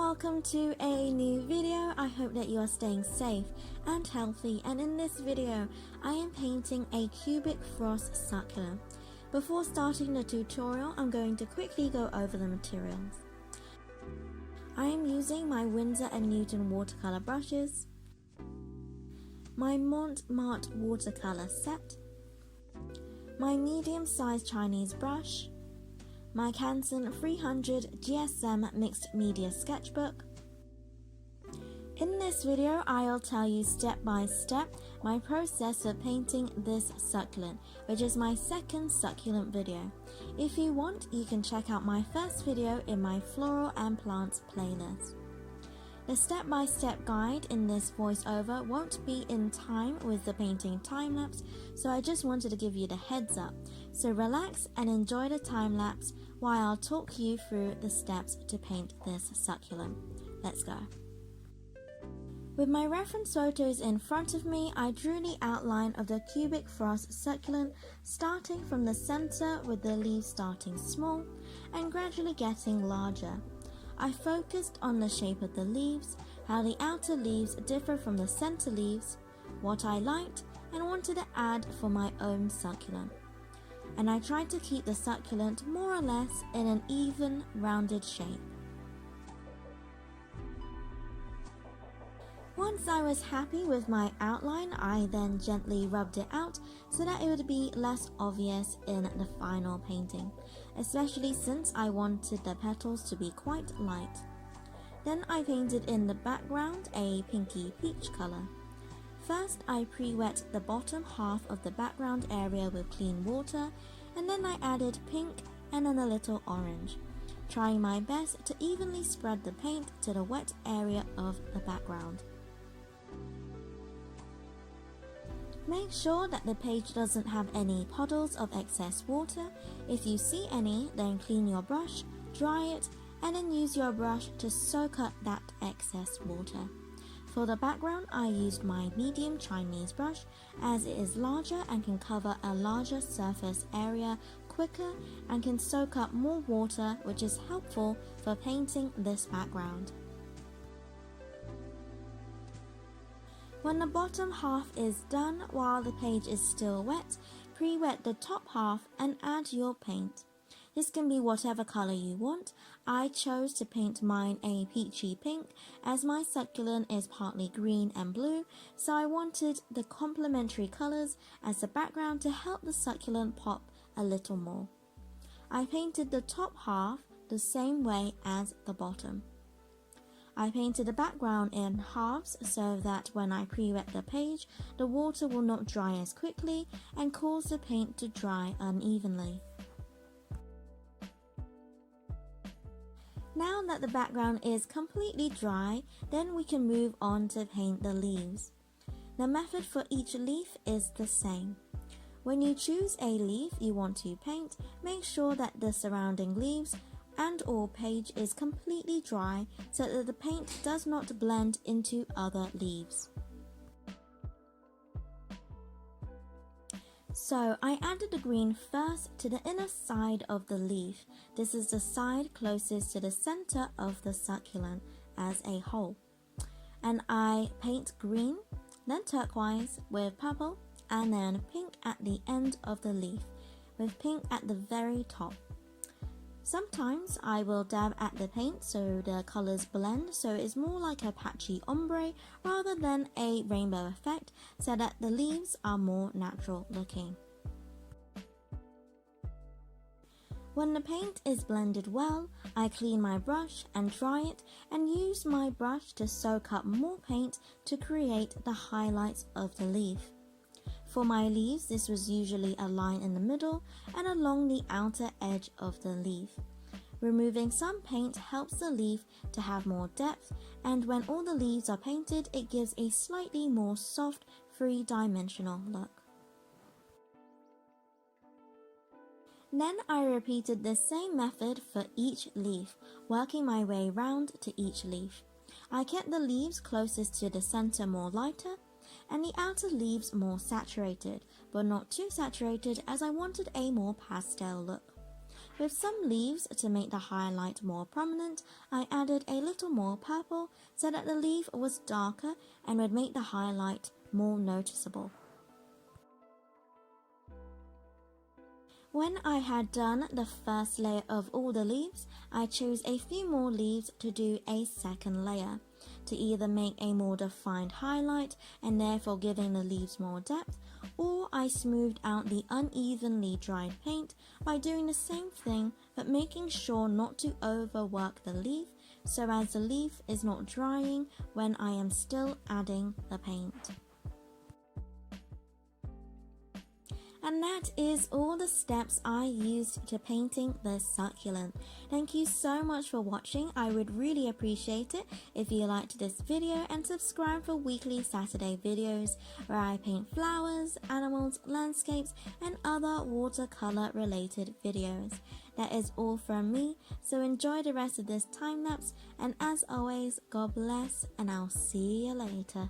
welcome to a new video. I hope that you are staying safe and healthy, and in this video I am painting a cubic frost succulent. Before starting the tutorial, I'm going to quickly go over the materials. I am using my Winsor & Newton watercolor brushes, my Montmartre watercolor set, my medium-sized Chinese brush, my Canson 300 GSM mixed media sketchbook. In this video, I'll tell you step by step my process for painting this succulent, which is my second succulent video. If you want, you can check out my first video in my floral and plants playlist. The step-by-step guide in this voiceover won't be in time with the painting time-lapse, so I just wanted to give you the heads up. So relax and enjoy the time-lapse while I'll talk you through the steps to paint this succulent. Let's go. With my reference photos in front of me, I drew the outline of the cubic frost succulent, starting from the center with the leaves starting small and gradually getting larger. I focused on the shape of the leaves, how the outer leaves differ from the center leaves, what I liked and wanted to add for my own succulent. And I tried to keep the succulent more or less in an even, rounded shape. Once I was happy with my outline, I then gently rubbed it out so that it would be less obvious in the final painting, especially since I wanted the petals to be quite light. Then I painted in the background a pinky peach color. First, I pre-wet the bottom half of the background area with clean water, and then I added pink and then a little orange, trying my best to evenly spread the paint to the wet area of the background. Make sure that the page doesn't have any puddles of excess water. If you see any, then clean your brush, dry it, and then use your brush to soak up that excess water. For the background, I used my medium Chinese brush as it is larger and can cover a larger surface area quicker and can soak up more water, which is helpful for painting this background. When the bottom half is done while the page is still wet, pre-wet the top half and add your paint. This can be whatever color you want. I chose to paint mine a peachy pink as my succulent is partly green and blue, so I wanted the complementary colors as the background to help the succulent pop a little more. I painted the top half the same way as the bottom. I painted the background in halves so that when I pre-wet the page, the water will not dry as quickly and cause the paint to dry unevenly. Now that the background is completely dry, then we can move on to paint the leaves. The method for each leaf is the same. When you choose a leaf you want to paint, make sure that the surrounding leaves and/or page is completely dry so that the paint does not blend into other leaves. So I added the green first to the inner side of the leaf. This is the side closest to the center of the succulent as a whole. And I paint green, then turquoise with purple, and then pink at the end of the leaf, with pink at the very top. Sometimes I will dab at the paint so the colors blend, so it's more like a patchy ombre rather than a rainbow effect, so that the leaves are more natural looking. When the paint is blended well, I clean my brush and dry it and use my brush to soak up more paint to create the highlights of the leaf. For my leaves, this was usually a line in the middle and along the outer edge of the leaf. Removing some paint helps the leaf to have more depth, and when all the leaves are painted, it gives a slightly more soft, three-dimensional look. Then I repeated the same method for each leaf, working my way round to each leaf. I kept the leaves closest to the center more lighter, and the outer leaves more saturated, but not too saturated as I wanted a more pastel look. With some leaves to make the highlight more prominent, I added a little more purple so that the leaf was darker and would make the highlight more noticeable. When I had done the first layer of all the leaves, I chose a few more leaves to do a second layer, to either make a more defined highlight and therefore giving the leaves more depth, or I smoothed out the unevenly dried paint by doing the same thing but making sure not to overwork the leaf so as the leaf is not drying when I am still adding the paint. And that is all the steps I used to painting the succulent. Thank you so much for watching. I would really appreciate it if you liked this video, and subscribe for weekly Saturday videos where I paint flowers, animals, landscapes and other watercolor related videos. That is all from me, so enjoy the rest of this time lapse, and as always, God bless, and I'll see you later.